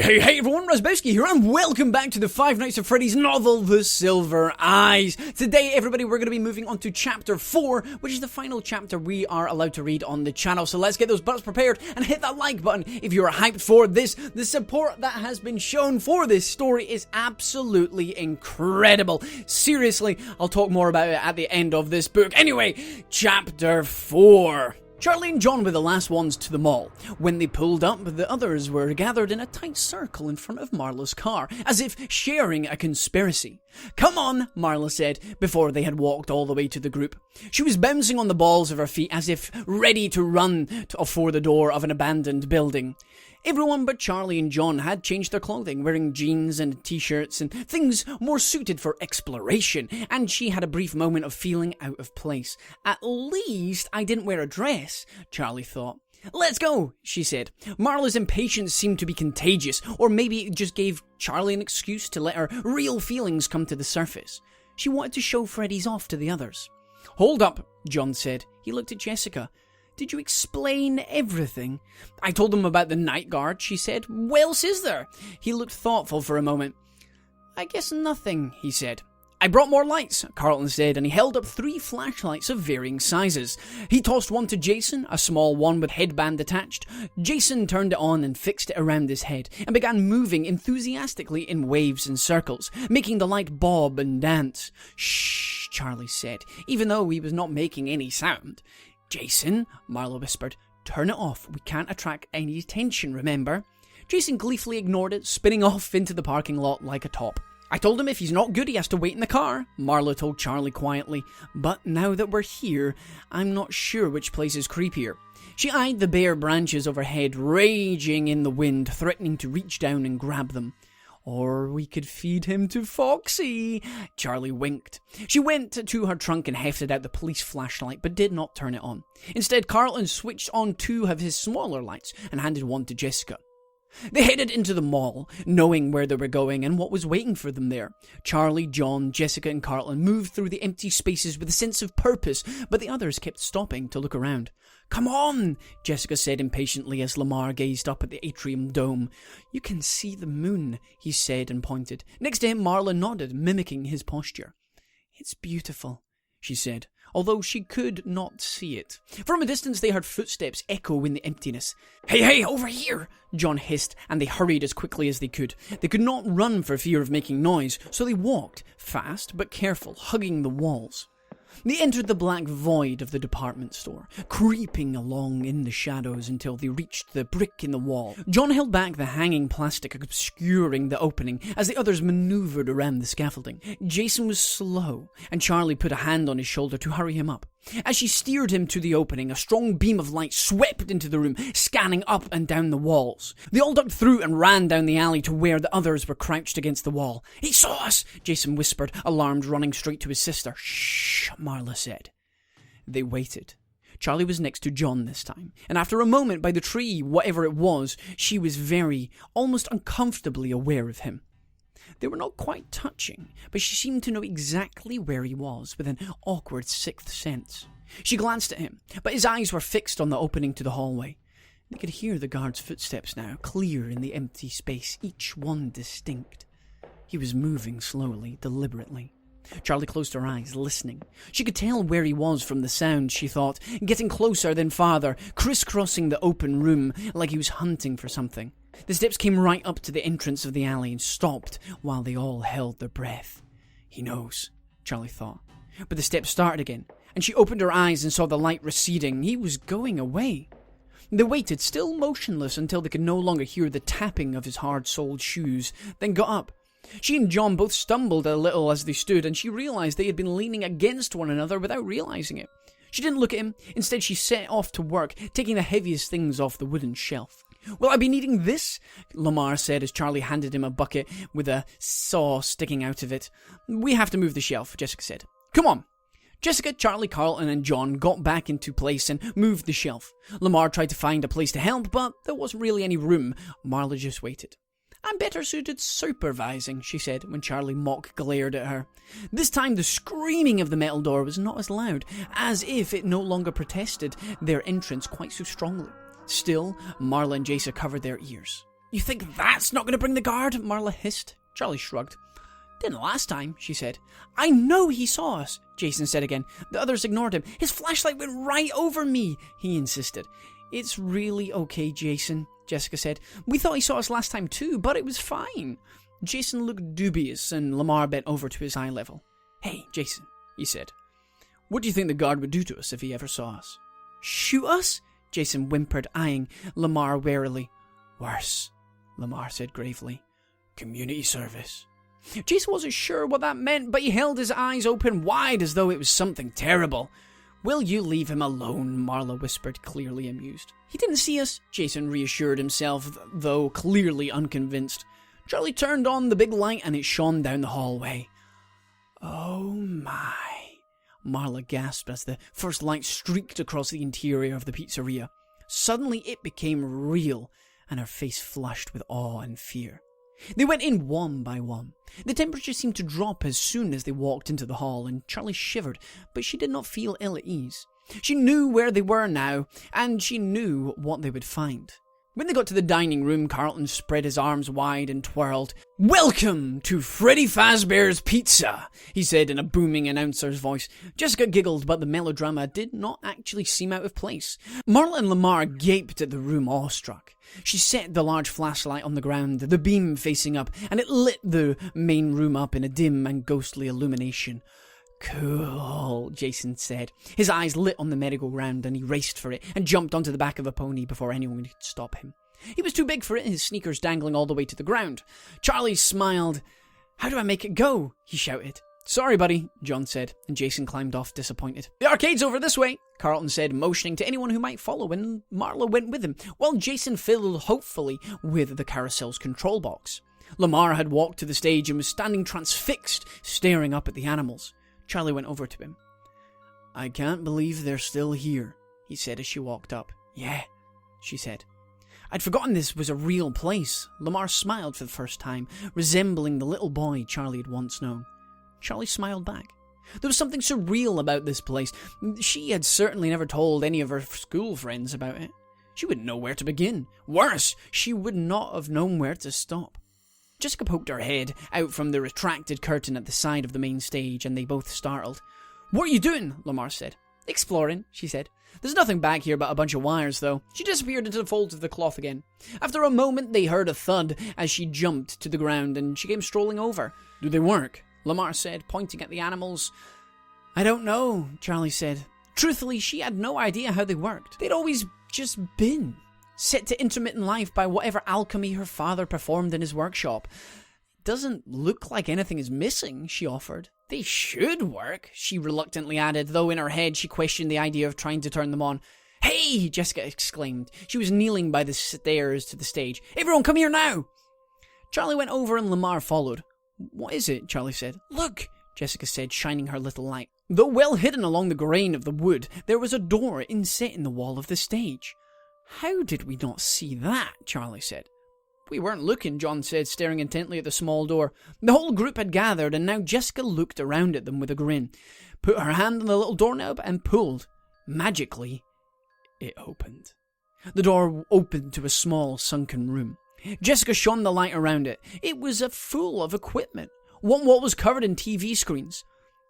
Hey everyone, Razzbowski here, and welcome back to the Five Nights at Freddy's novel, The Silver Eyes. Today, everybody, we're going to be moving on to Chapter 4, which is the final chapter we are allowed to read on the channel. So let's get those butts prepared and hit that like button if you are hyped for this. The support that has been shown for this story is absolutely incredible. Seriously, I'll talk more about it at the end of this book. Anyway, Chapter 4. Charlie and John were the last ones to the mall. When they pulled up, the others were gathered in a tight circle in front of Marla's car, as if sharing a conspiracy. "Come on," Marla said, before they had walked all the way to the group. She was bouncing on the balls of her feet as if ready to run for the door of an abandoned building. Everyone but Charlie and John had changed their clothing, wearing jeans and t-shirts and things more suited for exploration, and she had a brief moment of feeling out of place. "At least I didn't wear a dress," Charlie thought. "Let's go," she said. Marla's impatience seemed to be contagious, or maybe it just gave Charlie an excuse to let her real feelings come to the surface. She wanted to show Freddy's off to the others. "Hold up," John said. He looked at Jessica. "Did you explain everything?" "I told them about the night guard," she said. "What else is there?" He looked thoughtful for a moment. "I guess nothing," he said. "I brought more lights," Carlton said, and he held up 3 flashlights of varying sizes. He tossed one to Jason, a small one with headband attached. Jason turned it on and fixed it around his head, and began moving enthusiastically in waves and circles, making the light bob and dance. "Shh," Charlie said, even though he was not making any sound. "Jason," Marla whispered, "turn it off. We can't attract any attention, remember?" Jason gleefully ignored it, spinning off into the parking lot like a top. "I told him if he's not good, he has to wait in the car," Marla told Charlie quietly. "But now that we're here, I'm not sure which place is creepier." She eyed the bare branches overhead, raging in the wind, threatening to reach down and grab them. "Or we could feed him to Foxy," Charlie winked. She went to her trunk and hefted out the police flashlight, but did not turn it on. Instead, Carlton switched on 2 of his smaller lights and handed one to Jessica. They headed into the mall, knowing where they were going and what was waiting for them there. Charlie, John, Jessica and Carlton moved through the empty spaces with a sense of purpose, but the others kept stopping to look around. "Come on," Jessica said impatiently as Lamar gazed up at the atrium dome. "You can see the moon," he said and pointed. Next to him, Marla nodded, mimicking his posture. "It's beautiful," she said, although she could not see it. From a distance, they heard footsteps echo in the emptiness. Hey, over here!" John hissed, and they hurried as quickly as they could. They could not run for fear of making noise, so they walked, fast but careful, hugging the walls. They entered the black void of the department store, creeping along in the shadows until they reached the brick in the wall. John held back the hanging plastic obscuring the opening as the others maneuvered around the scaffolding. Jason was slow, and Charlie put a hand on his shoulder to hurry him up. As she steered him to the opening, a strong beam of light swept into the room, scanning up and down the walls. They all ducked through and ran down the alley to where the others were crouched against the wall. "He saw us!" Jason whispered, alarmed, running straight to his sister. "Shh," Marla said. They waited. Charlie was next to John this time, and after a moment by the tree, whatever it was, she was very, almost uncomfortably aware of him. They were not quite touching, but she seemed to know exactly where he was, with an awkward 6th sense. She glanced at him, but his eyes were fixed on the opening to the hallway. They could hear the guard's footsteps now, clear in the empty space, each one distinct. He was moving slowly, deliberately. Charlie closed her eyes, listening. She could tell where he was from the sound, she thought, getting closer then farther, crisscrossing the open room like he was hunting for something. The steps came right up to the entrance of the alley and stopped while they all held their breath. "He knows," Charlie thought. But the steps started again, and she opened her eyes and saw the light receding. He was going away. They waited, still motionless, until they could no longer hear the tapping of his hard-soled shoes, then got up. She and John both stumbled a little as they stood, and she realized they had been leaning against one another without realizing it. She didn't look at him. Instead, she set off to work, taking the heaviest things off the wooden shelf. "Will I be needing this?" Lamar said as Charlie handed him a bucket with a saw sticking out of it. "We have to move the shelf," Jessica said. "Come on." Jessica, Charlie, Carlton and John got back into place and moved the shelf. Lamar tried to find a place to help, but there wasn't really any room. Marla just waited. "I'm better suited supervising," she said when Charlie mock glared at her. This time the screaming of the metal door was not as loud, as if it no longer protested their entrance quite so strongly. Still, Marla and Jason covered their ears. You think that's not going to bring the guard? Marla hissed. Charlie shrugged. Didn't last time, she said. I know he saw us, Jason said again. The others ignored him. His flashlight went right over me, he insisted. It's really okay, Jason, Jessica said. We thought he saw us last time too, but it was fine. Jason looked dubious and Lamar bent over to his eye level. Hey, Jason, he said. What do you think the guard would do to us if he ever saw us? Shoot us? Jason whimpered, eyeing Lamar warily. Worse, Lamar said gravely. Community service. Jason wasn't sure what that meant, but he held his eyes open wide as though it was something terrible. Will you leave him alone? Marla whispered, clearly amused. He didn't see us, Jason reassured himself, though clearly unconvinced. Charlie turned on the big light and it shone down the hallway. Oh my, Marla gasped as the first light streaked across the interior of the pizzeria. Suddenly it became real, and her face flushed with awe and fear. They went in one by one. The temperature seemed to drop as soon as they walked into the hall, and Charlie shivered, but she did not feel ill at ease. She knew where they were now, and she knew what they would find. When they got to the dining room, Carlton spread his arms wide and twirled. Welcome to Freddy Fazbear's Pizza, he said in a booming announcer's voice. Jessica giggled, but the melodrama did not actually seem out of place. Marla and Lamar gaped at the room, awestruck. She set the large flashlight on the ground, the beam facing up, and it lit the main room up in a dim and ghostly illumination. Cool, Jason said. His eyes lit on the merry-go-round and he raced for it and jumped onto the back of a pony before anyone could stop him. He was too big for it, his sneakers dangling all the way to the ground. Charlie smiled. How do I make it go? He shouted. Sorry, buddy, John said, and Jason climbed off disappointed. The arcade's over this way, Carlton said, motioning to anyone who might follow, and Marla went with him, while Jason fiddled hopefully with the carousel's control box. Lamar had walked to the stage and was standing transfixed, staring up at the animals. Charlie went over to him. I can't believe they're still here, he said as she walked up. Yeah, she said. I'd forgotten this was a real place. Lamar smiled for the first time, resembling the little boy Charlie had once known. Charlie smiled back. There was something surreal about this place. She had certainly never told any of her school friends about it. She wouldn't know where to begin. Worse, she would not have known where to stop. Jessica poked her head out from the retracted curtain at the side of the main stage, and they both startled. What are you doing? Lamar said. Exploring, she said. There's nothing back here but a bunch of wires, though. She disappeared into the folds of the cloth again. After a moment, they heard a thud as she jumped to the ground, and she came strolling over. Do they work? Lamar said, pointing at the animals. I don't know, Charlie said. Truthfully, she had no idea how they worked. They'd always just been set to intermittent life by whatever alchemy her father performed in his workshop. Doesn't look like anything is missing, she offered. They should work, she reluctantly added, though in her head she questioned the idea of trying to turn them on. Hey, Jessica exclaimed. She was kneeling by the stairs to the stage. Everyone come here now! Charlie went over and Lamar followed. What is it? Charlie said. Look, Jessica said, shining her little light. Though well hidden along the grain of the wood, there was a door inset in the wall of the stage. How did we not see that? Charlie said. We weren't looking, John said, staring intently at the small door. The whole group had gathered, and now Jessica looked around at them with a grin, put her hand on the little doorknob, and pulled. Magically, it opened. The door opened to a small, sunken room. Jessica shone the light around it. It was full of equipment. One wall was covered in TV screens.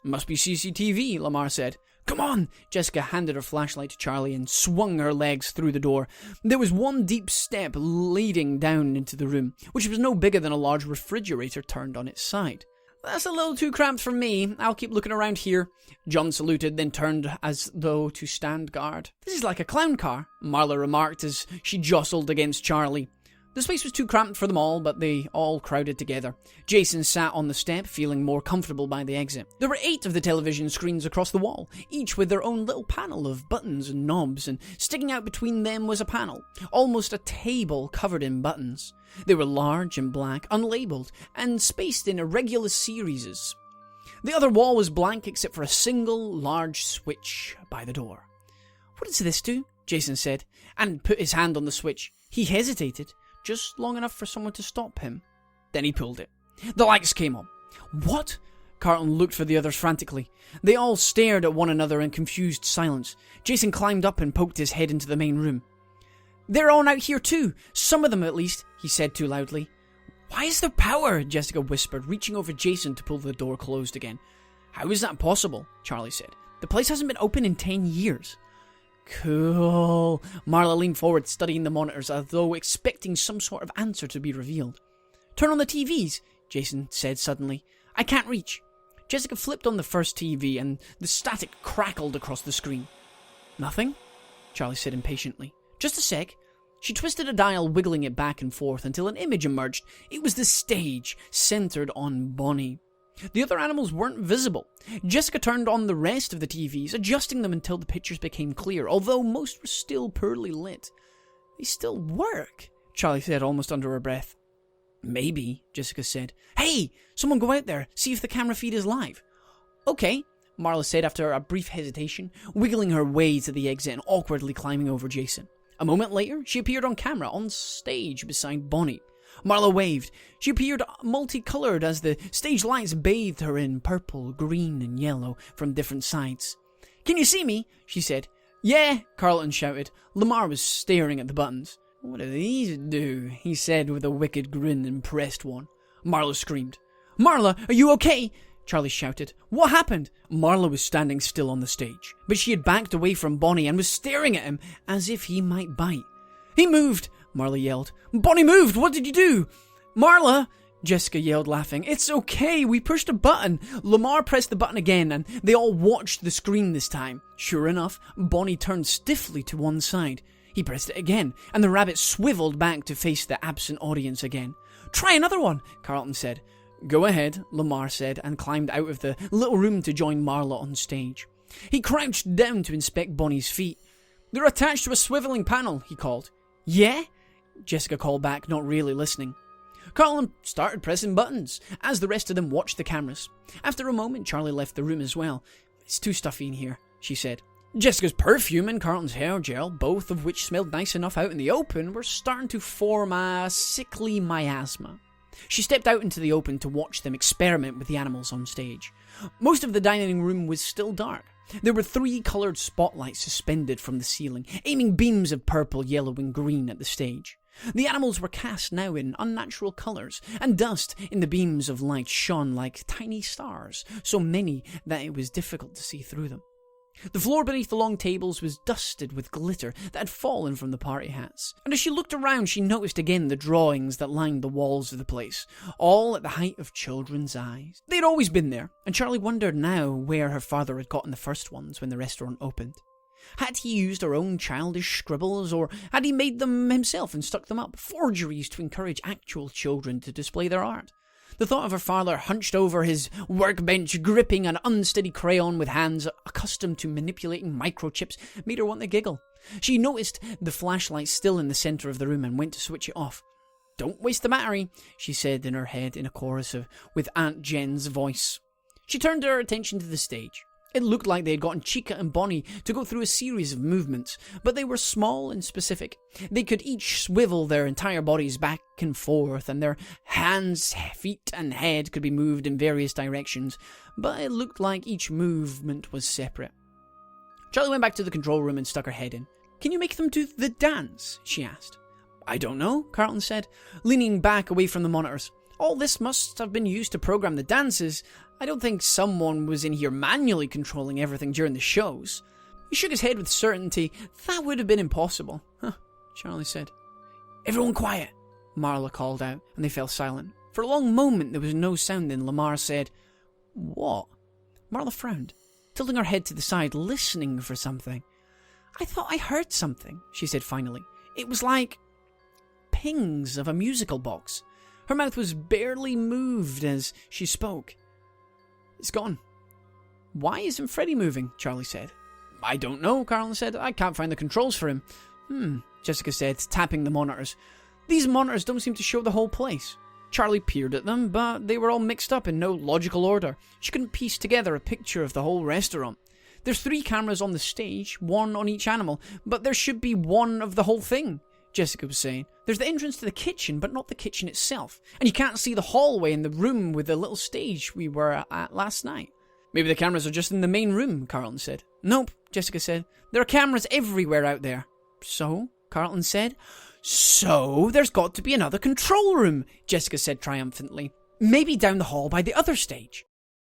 Must be CCTV, Lamar said. Come on! Jessica handed her flashlight to Charlie and swung her legs through the door. There was one deep step leading down into the room, which was no bigger than a large refrigerator turned on its side. That's a little too cramped for me. I'll keep looking around here. John saluted, then turned as though to stand guard. This is like a clown car, Marla remarked as she jostled against Charlie. The space was too cramped for them all, but they all crowded together. Jason sat on the step, feeling more comfortable by the exit. There were 8 of the television screens across the wall, each with their own little panel of buttons and knobs, and sticking out between them was a panel, almost a table covered in buttons. They were large and black, unlabeled, and spaced in irregular series. The other wall was blank except for a single large switch by the door. What does this do? Jason said, and put his hand on the switch. He hesitated. Just long enough for someone to stop him. Then he pulled it. The lights came on. What? Carlton looked for the others frantically. They all stared at one another in confused silence. Jason climbed up and poked his head into the main room. They're on out here too. Some of them at least, he said too loudly. Why is there power? Jessica whispered, reaching over Jason to pull the door closed again. How is that possible? Charlie said. The place hasn't been open in 10 years. Cool. Marla leaned forward, studying the monitors as though expecting some sort of answer to be revealed. Turn on the TVs, Jason said suddenly. I can't reach. Jessica flipped on the first TV and the static crackled across the screen. Nothing? Charlie said impatiently. Just a sec. She twisted a dial, wiggling it back and forth until an image emerged. It was the stage, centered on Bonnie. The other animals weren't visible. Jessica turned on the rest of the TVs, adjusting them until the pictures became clear, although most were still poorly lit. They still work, Charlie said almost under her breath. Maybe, Jessica said. Hey, someone go out there, see if the camera feed is live. Okay, Marla said after a brief hesitation, wiggling her way to the exit and awkwardly climbing over Jason. A moment later, she appeared on camera, on stage beside Bonnie. Marla waved. She appeared multicolored as the stage lights bathed her in purple, green, and yellow from different sides. Can you see me? She said. Yeah, Carlton shouted. Lamar was staring at the buttons. What do these do? He said with a wicked grin and pressed one. Marla screamed. Marla, are you okay? Charlie shouted. What happened? Marla was standing still on the stage, but she had backed away from Bonnie and was staring at him as if he might bite. He moved, Marla yelled. Bonnie moved! What did you do? Marla! Jessica yelled, laughing. It's okay, we pushed a button. Lamar pressed the button again and they all watched the screen this time. Sure enough, Bonnie turned stiffly to one side. He pressed it again, and the rabbit swiveled back to face the absent audience again. Try another one, Carlton said. Go ahead, Lamar said, and climbed out of the little room to join Marla on stage. He crouched down to inspect Bonnie's feet. They're attached to a swiveling panel, he called. Yeah? Jessica called back, not really listening. Carlton started pressing buttons, as the rest of them watched the cameras. After a moment, Charlie left the room as well. It's too stuffy in here, she said. Jessica's perfume and Carlton's hair gel, both of which smelled nice enough out in the open, were starting to form a sickly miasma. She stepped out into the open to watch them experiment with the animals on stage. Most of the dining room was still dark. There were 3 coloured spotlights suspended from the ceiling, aiming beams of purple, yellow and green at the stage. The animals were cast now in unnatural colours, and dust in the beams of light shone like tiny stars, so many that it was difficult to see through them. The floor beneath the long tables was dusted with glitter that had fallen from the party hats, and as she looked around she noticed again the drawings that lined the walls of the place, all at the height of children's eyes. They had always been there, and Charlie wondered now where her father had gotten the first ones when the restaurant opened. Had he used her own childish scribbles, or had he made them himself and stuck them up, forgeries to encourage actual children to display their art? The thought of her father hunched over his workbench, gripping an unsteady crayon with hands accustomed to manipulating microchips, made her want to giggle. She noticed the flashlight still in the centre of the room and went to switch it off. Don't waste the battery, she said in her head in a chorus with Aunt Jen's voice. She turned her attention to the stage. It looked like they had gotten Chica and Bonnie to go through a series of movements, but they were small and specific. They could each swivel their entire bodies back and forth, and their hands, feet, and head could be moved in various directions, but it looked like each movement was separate. Charlie went back to the control room and stuck her head in. Can you make them do the dance? She asked. I don't know, Carlton said, leaning back away from the monitors. All this must have been used to program the dances. I don't think someone was in here manually controlling everything during the shows. He shook his head with certainty. That would have been impossible. Huh, Charlie said. Everyone quiet, Marla called out, and they fell silent. For a long moment there was no sound, then Lamar said, What? Marla frowned, tilting her head to the side, listening for something. I thought I heard something, she said finally. It was like pings of a musical box. Her mouth was barely moved as she spoke. It's gone. Why isn't Freddy moving? Charlie said. I don't know, Carlton said. I can't find the controls for him. Jessica said, tapping the monitors. These monitors don't seem to show the whole place. Charlie peered at them, but they were all mixed up in no logical order. She couldn't piece together a picture of the whole restaurant. There's 3 cameras on the stage, 1 on each animal, but there should be 1 of the whole thing, Jessica was saying. There's the entrance to the kitchen, but not the kitchen itself. And you can't see the hallway in the room with the little stage we were at last night. Maybe the cameras are just in the main room, Carlton said. Nope, Jessica said. There are cameras everywhere out there. So? Carlton said. So, there's got to be another control room, Jessica said triumphantly. Maybe down the hall by the other stage.